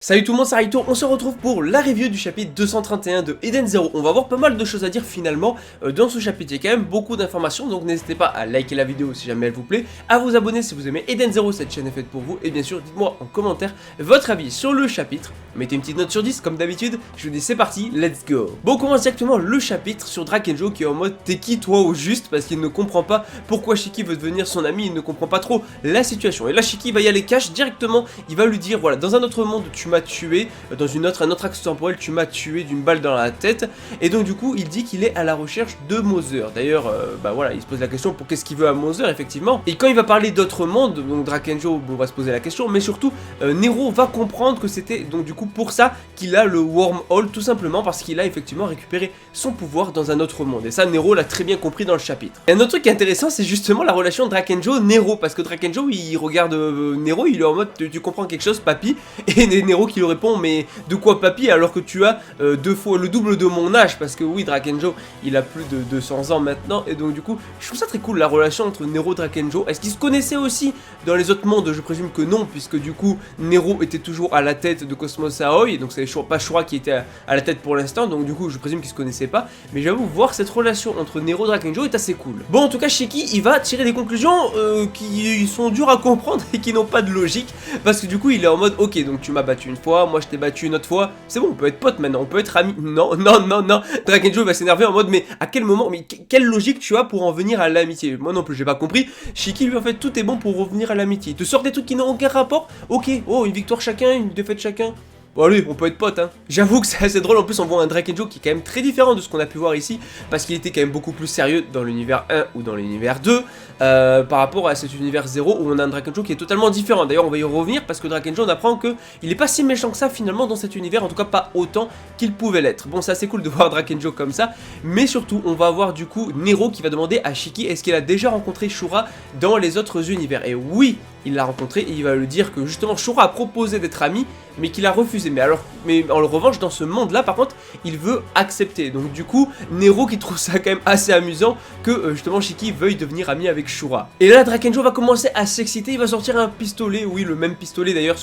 Salut tout le monde, c'est Raito, on se retrouve pour la review du chapitre 231 de Eden Zero. On va avoir pas mal de choses à dire finalement dans ce chapitre, il y a quand même beaucoup d'informations, donc n'hésitez pas à liker la vidéo si jamais elle vous plaît, à vous abonner si vous aimez Eden Zero, cette chaîne est faite pour vous, et bien sûr dites-moi en commentaire votre avis sur le chapitre, mettez une petite note sur 10 comme d'habitude, je vous dis c'est parti, let's go. Bon, on commence directement le chapitre sur Drakengyo qui est en mode t'es qui toi au juste, parce qu'il ne comprend pas pourquoi Shiki veut devenir son ami, il ne comprend pas trop la situation, et là Shiki va y aller cash directement, il va lui dire voilà, dans un autre monde tu m'as tué, dans un autre axe temporel tu m'as tué d'une balle dans la tête, et donc du coup il dit qu'il est à la recherche de Mother. D'ailleurs bah voilà, il se pose la question pour qu'est-ce qu'il veut à Mother effectivement, et quand il va parler d'autres mondes, donc Drakengyo bon, va se poser la question, mais surtout Nero va comprendre que c'était donc du coup pour ça qu'il a le wormhole, tout simplement parce qu'il a effectivement récupéré son pouvoir dans un autre monde, et ça Nero l'a très bien compris dans le chapitre. Et un autre truc intéressant c'est justement la relation Drakengyo-Nero, parce que Drakengyo il regarde Nero, il est en mode tu comprends quelque chose papy, et Nero qui le répond mais de quoi papy alors que tu as deux fois le double de mon âge, parce que oui Drakengyo il a plus de 200 ans maintenant, et donc du coup je trouve ça très cool la relation entre Nero et Drakengyo. Est-ce qu'ils se connaissaient aussi dans les autres mondes? Je présume que non, puisque du coup Nero était toujours à la tête de Cosmos Aoi, donc c'est pas Shura qui était à la tête pour l'instant, donc du coup je présume qu'ils se connaissaient pas, mais j'avoue voir cette relation entre Nero et Drakengyo est assez cool. Bon, en tout cas Shiki il va tirer des conclusions qui sont dures à comprendre et qui n'ont pas de logique, parce que du coup il est en mode ok, donc tu m'as battu une fois, moi je t'ai battu une autre fois, c'est bon, on peut être potes maintenant, on peut être amis. Non, non, non, non. Drakengyo va s'énerver en mode mais à quel moment, mais quelle logique tu as pour en venir à l'amitié? Moi non plus, j'ai pas compris. Shiki lui en fait tout est bon pour revenir à l'amitié. Il te sort des trucs qui n'ont aucun rapport. Ok, oh une victoire chacun, une défaite chacun. Bon allez, on peut être potes hein. J'avoue que c'est assez drôle, en plus on voit un Drakengyo qui est quand même très différent de ce qu'on a pu voir ici, parce qu'il était quand même beaucoup plus sérieux dans l'univers 1 ou dans l'univers 2, par rapport à cet univers 0 où on a un Drakengyo qui est totalement différent. D'ailleurs on va y revenir parce que Drakengyo on apprend que il est pas si méchant que ça finalement dans cet univers, en tout cas pas autant qu'il pouvait l'être. Bon, c'est assez cool de voir Drakengyo comme ça, mais surtout on va avoir du coup Nero qui va demander à Shiki est-ce qu'il a déjà rencontré Shura dans les autres univers, et oui il l'a rencontré, et il va lui dire que justement Shura a proposé d'être ami mais qu'il a refusé. Mais en revanche dans ce monde là par contre il veut accepter, donc du coup Nero qui trouve ça quand même assez amusant que justement Shiki veuille devenir ami avec Shura. Et là Drakengyo va commencer à s'exciter, il va sortir un pistolet, oui le même pistolet d'ailleurs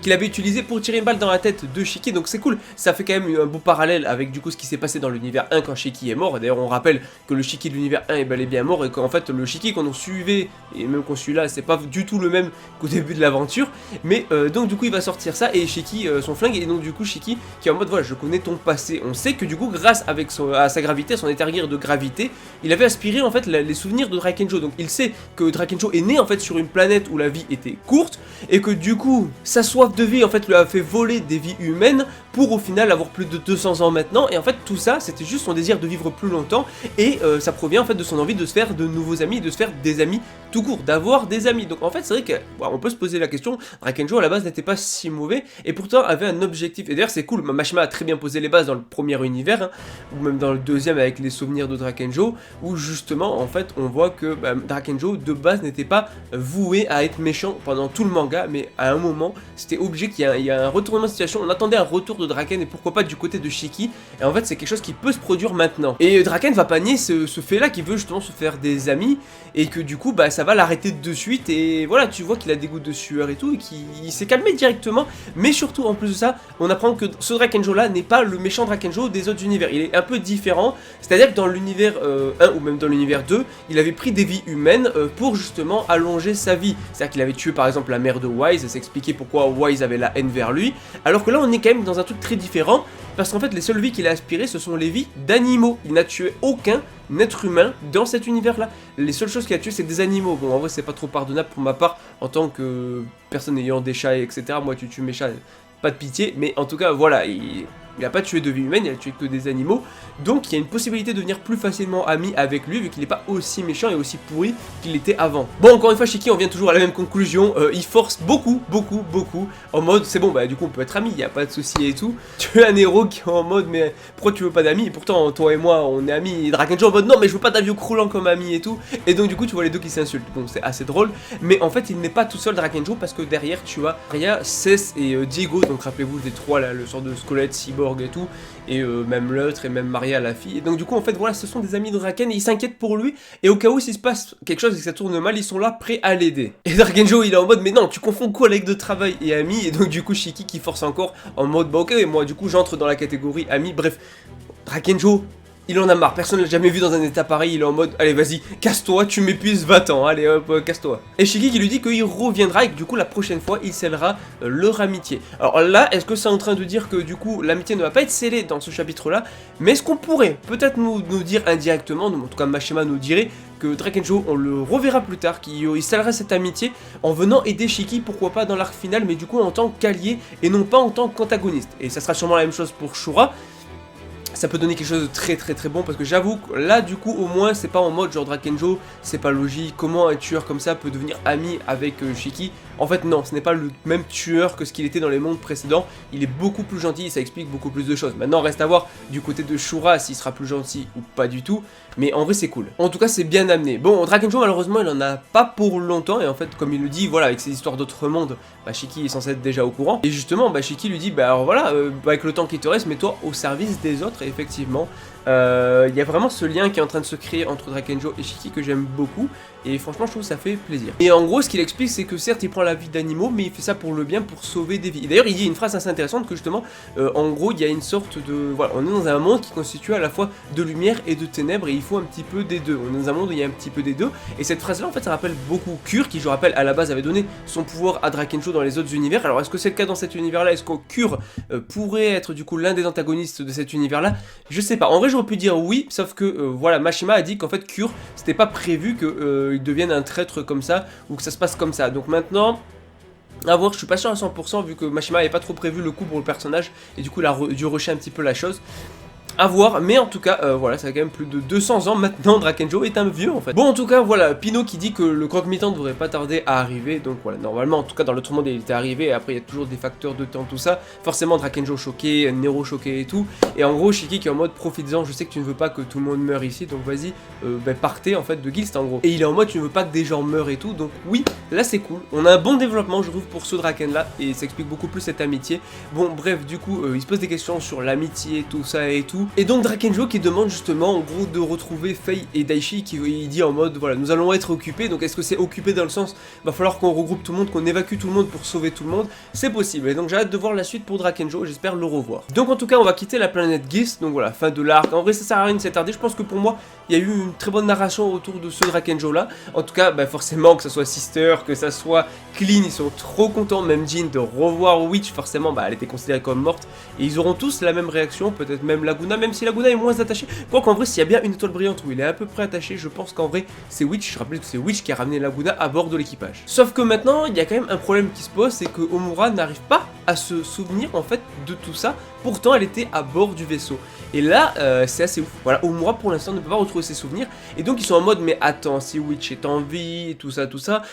qu'il avait utilisé pour tirer une balle dans la tête de Shiki, donc c'est cool, ça fait quand même un beau parallèle avec du coup ce qui s'est passé dans l'univers 1 quand Shiki est mort. Et d'ailleurs on rappelle que le Shiki de l'univers 1 est bel et bien mort, et qu'en fait le Shiki qu'on suivait et même qu'on suit là c'est pas du tout le même qu'au début de l'aventure, mais donc du coup il va sortir ça et Shiki son flingue, et donc du coup Shiki qui est en mode voilà je connais ton passé, on sait que du coup grâce à sa gravité, à son étagère de gravité, il avait aspiré en fait les souvenirs de Drakengyo, donc il sait que Drakengyo est né en fait sur une planète où la vie était courte, et que du coup sa soif de vie en fait lui a fait voler des vies humaines pour au final avoir plus de 200 ans maintenant, et en fait tout ça c'était juste son désir de vivre plus longtemps, et ça provient en fait de son envie de se faire de nouveaux amis, de se faire des amis tout court, d'avoir des amis. Donc en fait c'est vrai que on peut se poser la question, Drakengyo à la base n'était pas si mauvais, et pourtant avait un objectif. Et d'ailleurs c'est cool, Mashima a très bien posé les bases dans le premier univers, hein, ou même dans le deuxième avec les souvenirs de Drakengyo, où justement en fait on voit que Drakengyo de base n'était pas voué à être méchant pendant tout le manga, mais à un moment c'était obligé qu'il y ait un retournement de situation, on attendait un retour de Draken, et pourquoi pas du côté de Shiki, et en fait c'est quelque chose qui peut se produire maintenant. Et Draken va pas nier ce fait là, qui veut justement se faire des amis, et que du coup bah ça va l'arrêter de suite, et voilà tu vois qu'il a des gouttes de sueur et tout, et qu'il s'est calmé directement. Mais surtout en plus de ça on apprend que ce Drakengyo là n'est pas le méchant Drakengyo des autres univers, il est un peu différent, c'est à dire que dans l'univers 1 ou même dans l'univers 2 il avait pris des vies humaines pour justement allonger sa vie, c'est à dire qu'il avait tué par exemple la mère de Wise, et s'expliquait pourquoi Wise avait la haine vers lui, alors que là on est quand même dans un truc très différent, parce qu'en fait les seules vies qu'il a aspirées ce sont les vies d'animaux, il n'a tué aucun être humain dans cet univers là, les seules choses qu'il a tué c'est des animaux. Bon en vrai c'est pas trop pardonnable pour ma part en tant que personne ayant des chats etc, moi tu tues mes chats, pas de pitié, mais en tout cas voilà, il a pas tué de vie humaine, il a tué que des animaux, donc il y a une possibilité de devenir plus facilement ami avec lui vu qu'il n'est pas aussi méchant et aussi pourri qu'il était avant. Bon encore une fois Shiki on vient toujours à la même conclusion, il force beaucoup en mode c'est bon bah du coup on peut être amis, il n'y a pas de souci et tout. Tu es un héros qui est en mode mais pourquoi tu veux pas d'amis, et pourtant toi et moi on est amis, et Drakengyo en mode non mais je veux pas d'avion croulant comme ami et tout, et donc du coup tu vois les deux qui s'insultent. Bon c'est assez drôle, mais en fait il n'est pas tout seul Drakengyo, parce que derrière tu as Rya, Cess et Diego, donc rappelez-vous des trois là, le sort de squelette, cyborg cyborg et tout, et même l'autre, et même Maria la fille. Et donc du coup en fait voilà, ce sont des amis de Draken et ils s'inquiètent pour lui, et au cas où s'il se passe quelque chose et que ça tourne mal, ils sont là prêts à l'aider. Et Drakenjo il est en mode mais non, tu confonds collègue de travail et ami, et donc du coup Shiki qui force encore en mode bah ok, et moi du coup j'entre dans la catégorie ami, bref. Drakenjo, il en a marre, personne l'a jamais vu dans un état pareil, il est en mode allez vas-y, casse-toi, tu m'épuises, va-t'en, allez hop, casse-toi. Et Shiki qui lui dit qu'il reviendra et que du coup la prochaine fois il scellera leur amitié. Alors là, est-ce que c'est en train de dire que du coup l'amitié ne va pas être scellée dans ce chapitre là, mais est-ce qu'on pourrait peut-être nous dire indirectement, en tout cas Mashima nous dirait que Drakenjo on le reverra plus tard, qu'il scellera cette amitié en venant aider Shiki, pourquoi pas dans l'arc final, mais du coup en tant qu'allié et non pas en tant qu'antagoniste. Et ça sera sûrement la même chose pour Shura. Ça peut donner quelque chose de très bon parce que j'avoue que là du coup au moins c'est pas en mode genre Drakenjo, c'est pas logique, comment un tueur comme ça peut devenir ami avec Shiki. En fait non, ce n'est pas le même tueur que ce qu'il était dans les mondes précédents, il est beaucoup plus gentil et ça explique beaucoup plus de choses. Maintenant reste à voir du côté de Shura s'il sera plus gentil ou pas du tout, mais en vrai c'est cool. En tout cas c'est bien amené. Bon, Drakenjo malheureusement il en a pas pour longtemps et en fait comme il le dit, voilà, avec ses histoires d'autres mondes, bah Shiki est censé être déjà au courant. Et justement bah Shiki lui dit bah alors voilà, avec le temps qui te reste, mets-toi au service des autres. Et effectivement, il y a vraiment ce lien qui est en train de se créer entre Drakenjo et Shiki que j'aime beaucoup. Et franchement je trouve que ça fait plaisir. Et en gros ce qu'il explique c'est que certes il prend la vie d'animaux mais il fait ça pour le bien, pour sauver des vies. Et d'ailleurs il dit une phrase assez intéressante que justement en gros il y a une sorte de... Voilà, on est dans un monde qui constitue à la fois de lumière et de ténèbres et il faut un petit peu des deux. On est dans un monde où il y a un petit peu des deux. Et cette phrase là en fait ça rappelle beaucoup Cure qui je rappelle à la base avait donné son pouvoir à Drakenjo dans les autres univers. Alors est-ce que c'est le cas dans cet univers là? Est-ce que Cure pourrait être du coup l'un des antagonistes de cet univers là? Je sais pas. En vrai j'aurais pu dire oui, sauf que voilà, Mashima a dit qu'en fait Cure c'était pas prévu qu'il devienne un traître comme ça ou que ça se passe comme ça. Donc maintenant à voir, je suis pas sûr à 100% vu que Mashima avait pas trop prévu le coup pour le personnage et du coup il a dû rusher un petit peu la chose. À voir, mais en tout cas, voilà, ça a quand même plus de 200 ans maintenant, Drakenjo est un vieux en fait. Bon, en tout cas, voilà, Pino qui dit que le croque-mitant ne devrait pas tarder à arriver, donc voilà, normalement, en tout cas dans l'autre monde il était arrivé, et après il y a toujours des facteurs de temps, tout ça, forcément Drakenjo choqué, Nero choqué et tout, et en gros Shiki qui est en mode profites-en, je sais que tu ne veux pas que tout le monde meure ici, donc vas-y, partez en fait de Gilst en gros. Et il est en mode tu ne veux pas que des gens meurent et tout, donc oui, là c'est cool, on a un bon développement je trouve pour ce Draken là, et ça explique beaucoup plus cette amitié. Bon bref, du coup, il se pose des questions sur l'amitié, tout ça et tout, et donc Drakenjo qui demande justement en gros de retrouver Faye et Daichi qui il dit en mode voilà nous allons être occupés, donc est-ce que c'est occupé dans le sens va falloir qu'on regroupe tout le monde, qu'on évacue tout le monde pour sauver tout le monde, c'est possible, et donc j'ai hâte de voir la suite pour Drakenjo, j'espère le revoir. Donc en tout cas on va quitter la planète Gilst, donc voilà, fin de l'arc, en vrai ça sert à rien de s'attarder, je pense que pour moi il y a eu une très bonne narration autour de ce Drakenjo là, en tout cas forcément que ça soit Sister, que ça soit Clean, ils sont trop contents, même Jin de revoir Witch, forcément elle était considérée comme morte, et ils auront tous la même réaction, peut-être même Laguna, même si Laguna est moins attaché. Quoi qu'en vrai, s'il y a bien une étoile brillante où il est à peu près attaché, je pense qu'en vrai, c'est Witch. Je rappelle que c'est Witch qui a ramené Laguna à bord de l'équipage. Sauf que maintenant, il y a quand même un problème qui se pose, c'est que Homura n'arrive pas à se souvenir en fait de tout ça. Pourtant, elle était à bord du vaisseau. Et là, c'est assez ouf. Voilà, Homura pour l'instant ne peut pas retrouver ses souvenirs. Et donc, ils sont en mode, mais attends, si Witch est en vie, tout ça,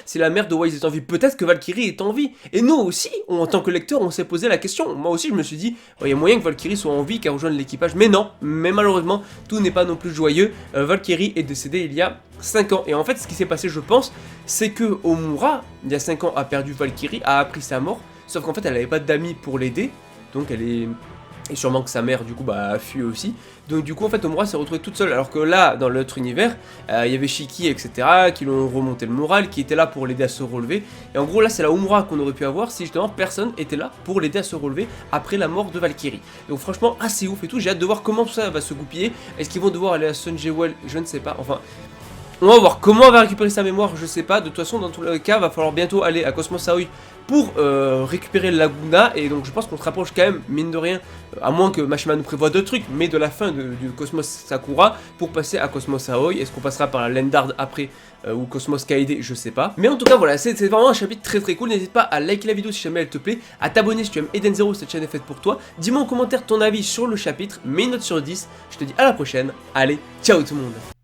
si la mère de Wise est en vie, peut-être que Valkyrie est en vie. Et nous aussi, en tant que lecteur, on s'est posé la question. Moi aussi, je me suis dit, il y a moyen que Valkyrie soit en vie, qu'elle rejoigne l'équipage. Mais non, mais malheureusement, tout n'est pas non plus joyeux. Valkyrie est décédée il y a 5 ans. Et en fait, ce qui s'est passé, je pense, c'est que Homura, il y a 5 ans, a perdu Valkyrie, a appris sa mort. Sauf qu'en fait, elle n'avait pas d'amis pour l'aider. Donc, elle est... Et sûrement que sa mère, du coup, a fui aussi. Donc, du coup, en fait, Homura s'est retrouvée toute seule. Alors que là, dans l'autre univers, il y avait Shiki, etc., qui l'ont remonté le moral, qui étaient là pour l'aider à se relever. Et en gros, là, c'est la Homura qu'on aurait pu avoir si justement personne était là pour l'aider à se relever après la mort de Valkyrie. Donc, franchement, assez ouf et tout. J'ai hâte de voir comment tout ça va se goupiller. Est-ce qu'ils vont devoir aller à Sunjewell? Je ne sais pas. Enfin. On va voir comment on va récupérer sa mémoire, je sais pas. De toute façon, dans tous les cas, va falloir bientôt aller à Cosmos Aoi pour récupérer Laguna. Et donc, je pense qu'on se rapproche quand même, mine de rien, à moins que Mashima nous prévoit d'autres trucs, mais de la fin du Cosmos Sakura pour passer à Cosmos Aoi. Est-ce qu'on passera par la Lendard après ou Cosmos Kaede, je sais pas. Mais en tout cas, voilà, c'est vraiment un chapitre très cool. N'hésite pas à liker la vidéo si jamais elle te plaît, à t'abonner si tu aimes Eden Zero, cette chaîne est faite pour toi. Dis-moi en commentaire ton avis sur le chapitre, mets une note sur 10. Je te dis à la prochaine. Allez, ciao tout le monde.